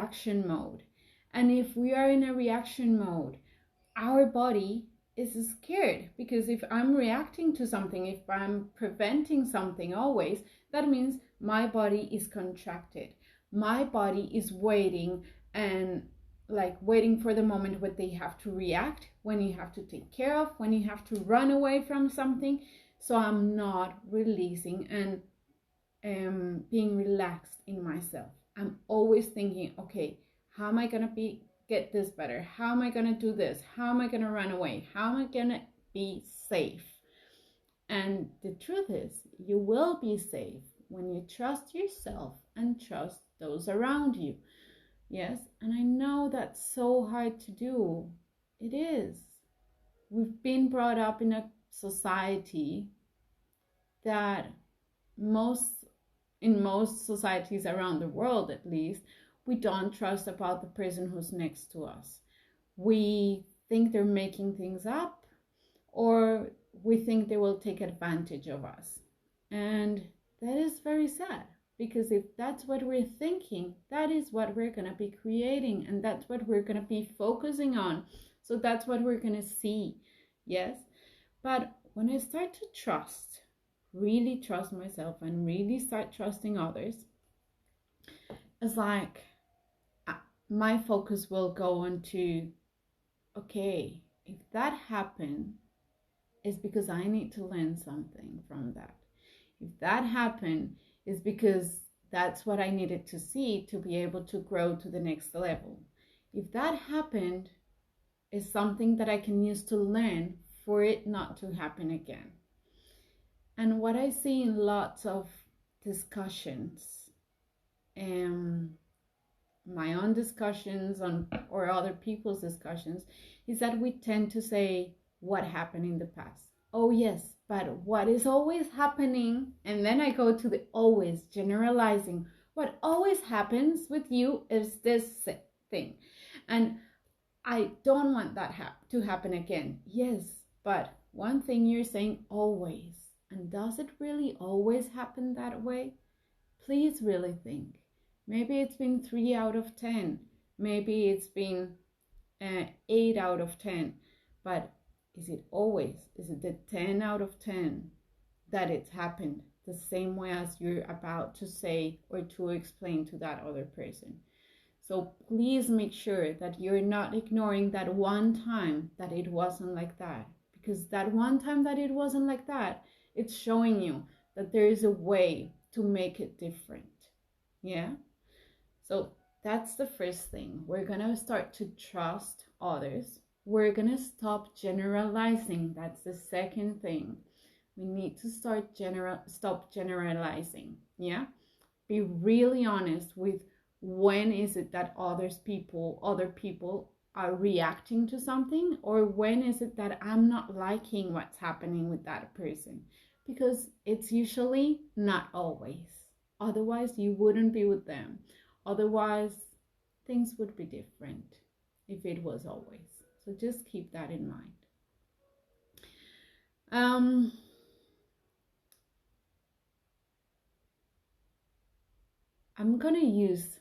reaction mode. And if we are in a reaction mode, our body is scared, because if I'm reacting to something, if I'm preventing something always, that means my body is contracted. My body is waiting, and like waiting for the moment when they have to react, when you have to take care of, when you have to run away from something. So I'm not releasing and being relaxed in myself. I'm always thinking, okay, how am I gonna get this better? How am I gonna do this? How am I gonna run away? How am I gonna be safe? And the truth is, you will be safe when you trust yourself and trust those around you. Yes, and I know that's so hard to do. It is. We've been brought up in a society that in most societies around the world, at least, we don't trust about the person who's next to us. We think they're making things up, or we think they will take advantage of us. And that is very sad, because if that's what we're thinking, that is what we're going to be creating, and that's what we're going to be focusing on. So that's what we're going to see. Yes. But when I start to trust, really trust myself and really start trusting others, it's like my focus will go into, okay, if that happened, it's because I need to learn something from that. If that happened, it's because that's what I needed to see to be able to grow to the next level. If that happened, it's something that I can use to learn for it not to happen again. And what I see in lots of discussions, my own discussions or other people's discussions, is that we tend to say what happened in the past. Oh yes, but what is always happening? And then I go to the always, generalizing. What always happens with you is this thing. And I don't want that to happen again. Yes, but one thing you're saying always. And does it really always happen that way? Please really think. Maybe it's been 3 out of 10. Maybe it's been 8 out of 10. But is it always? Is it the 10 out of 10 that it's happened the same way as you're about to say or to explain to that other person? So please make sure that you're not ignoring that one time that it wasn't like that. Because that one time that it wasn't like that, it's showing you that there is a way to make it different. Yeah? So that's the first thing. We're going to start to trust others. We're going to stop generalizing. That's the second thing. We need to stop generalizing. Yeah? Be really honest with when is it that other people are reacting to something, or when is it that I'm not liking what's happening with that person, because it's usually not always. Otherwise you wouldn't be with them. Otherwise things would be different if it was always. So just keep that in mind. I'm gonna use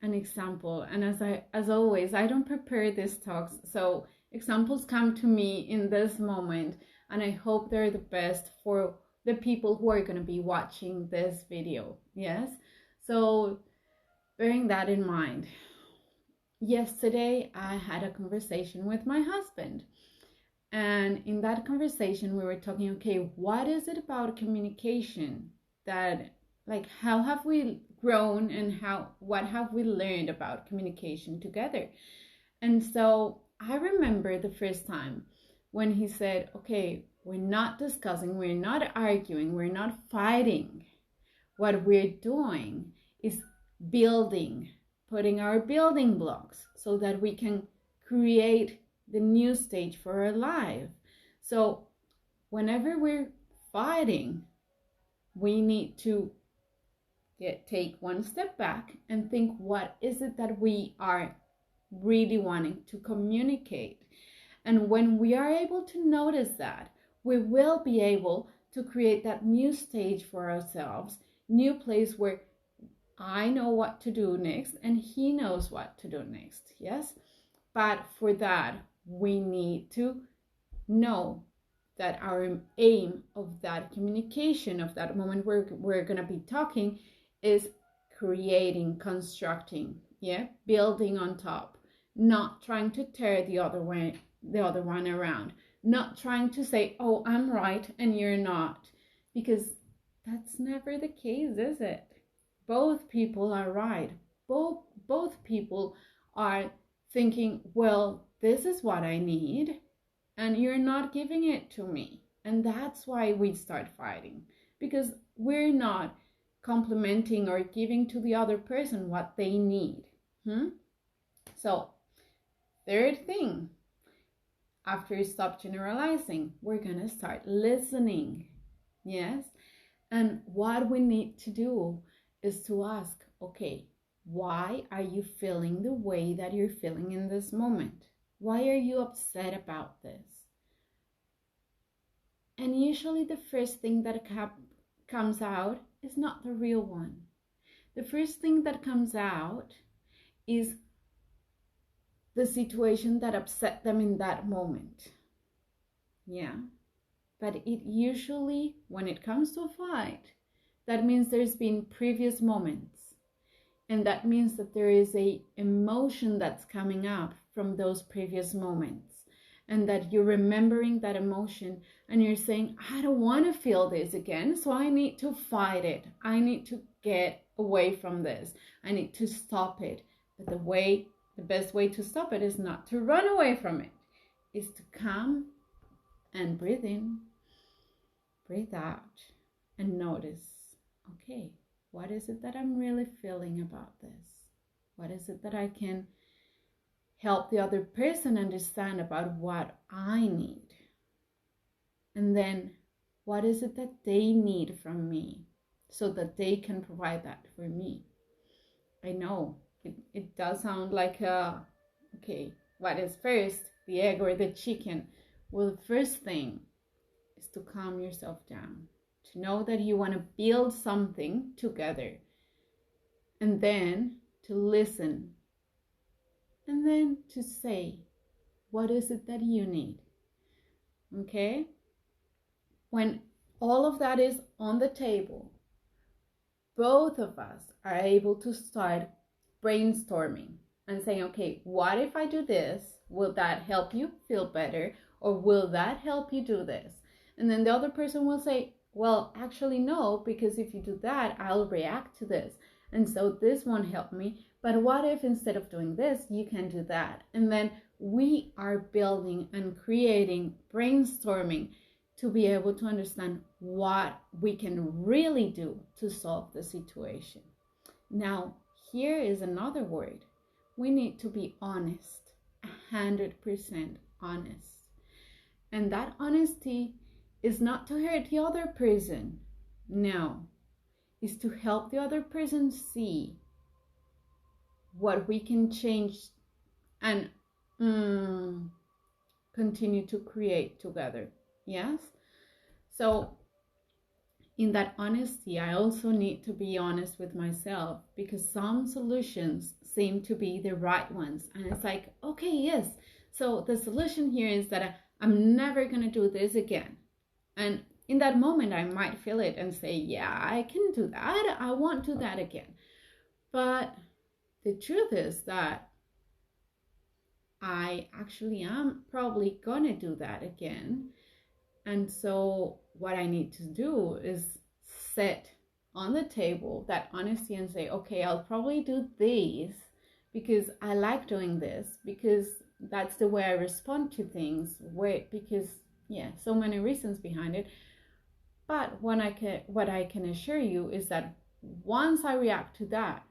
an example, and as always, I don't prepare these talks, so examples come to me in this moment, and I hope they're the best for the people who are going to be watching this video. Yes, so bearing that in mind, yesterday I had a conversation with my husband, and in that conversation we were talking, okay, what is it about communication that, like, how have we grown, and what have we learned about communication together? And so I remember the first time when he said, okay, we're not discussing, we're not arguing, we're not fighting. What we're doing is building, putting our building blocks so that we can create the new stage for our life. So whenever we're fighting, we need to take one step back and think, what is it that we are really wanting to communicate? And when we are able to notice that, we will be able to create that new stage for ourselves, new place where I know what to do next and he knows what to do next. Yes. But for that, we need to know that our aim of that communication, of that moment where we're going to be talking, is creating, constructing, yeah, building on top, not trying to tear the other one around, not trying to say, oh, I'm right and you're not, because that's never the case, is it? Both people are right. Both people are thinking, well, this is what I need and you're not giving it to me. And that's why we start fighting, because we're not complimenting or giving to the other person what they need. So, third thing, after you stop generalizing, we're gonna start listening. Yes. And what we need to do is to ask, okay, why are you feeling the way that you're feeling in this moment? Why are you upset about this? And usually the first thing that comes out is not the real one. The first thing that comes out is the situation that upset them in that moment. Yeah. But it usually, when it comes to a fight, that means there's been previous moments. And that means that there is a emotion that's coming up from those previous moments. And that you're remembering that emotion and you're saying, I don't want to feel this again, so I need to fight it. I need to get away from this. I need to stop it. But the best way to stop it is not to run away from it. Is to come and breathe in, breathe out, and notice, okay, what is it that I'm really feeling about this? What is it that I can help the other person understand about what I need? And then what is it that they need from me so that they can provide that for me? I know it does sound like, okay, what is first, the egg or the chicken? Well, the first thing is to calm yourself down, to know that you want to build something together, and then to listen, and then to say, what is it that you need? Okay? When all of that is on the table, both of us are able to start brainstorming and saying, okay, what if I do this? Will that help you feel better? Or will that help you do this? And then the other person will say, well, actually, no, because if you do that, I'll react to this. And so this won't help me. But what if instead of doing this, you can do that? And then we are building and creating, brainstorming to be able to understand what we can really do to solve the situation. Now, here is another word. We need to be honest, 100% honest. And that honesty is not to hurt the other person. No, it's to help the other person see what we can change and continue to create together. Yes? So in that honesty, I also need to be honest with myself, because some solutions seem to be the right ones. And it's like, okay, yes. So the solution here is that I'm never going to do this again. And in that moment, I might feel it and say, yeah, I can do that. I won't do that again. But the truth is that I actually am probably going to do that again. And so what I need to do is set on the table that honesty and say, okay, I'll probably do this because I like doing this, because that's the way I respond to things. Because, yeah, so many reasons behind it. But what I can assure you is that once I react to that,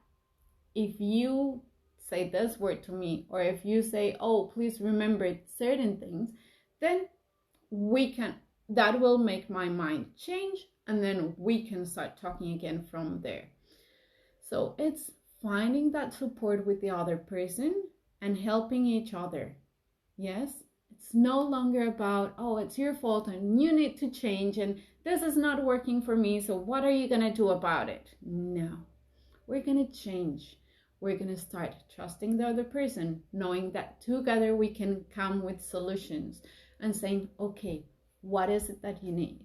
if you say this word to me, or if you say, oh, please remember certain things, then that will make my mind change, and then we can start talking again from there. So it's finding that support with the other person and helping each other. Yes, it's no longer about, oh, it's your fault and you need to change and this is not working for me, so what are you going to do about it? No, we're going to change. We're going to start trusting the other person, knowing that together we can come with solutions and saying, okay, what is it that you need?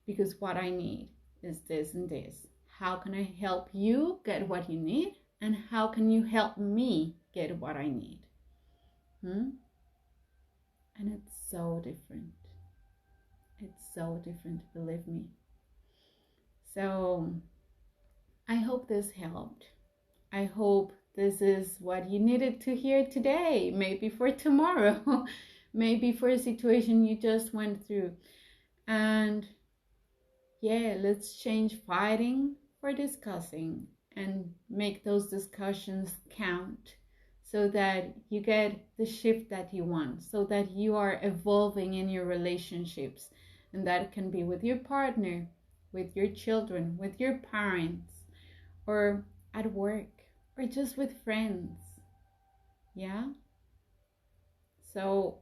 Because what I need is this and this. How can I help you get what you need? And how can you help me get what I need? And it's so different. It's so different, believe me. So I hope this helped. I hope this is what you needed to hear today, maybe for tomorrow, maybe for a situation you just went through. And yeah, let's change fighting for discussing and make those discussions count so that you get the shift that you want, so that you are evolving in your relationships. And that can be with your partner, with your children, with your parents, or at work, or just with friends. Yeah? So,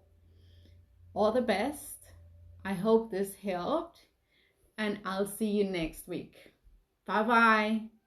all the best. I hope this helped, and I'll see you next week. Bye-bye.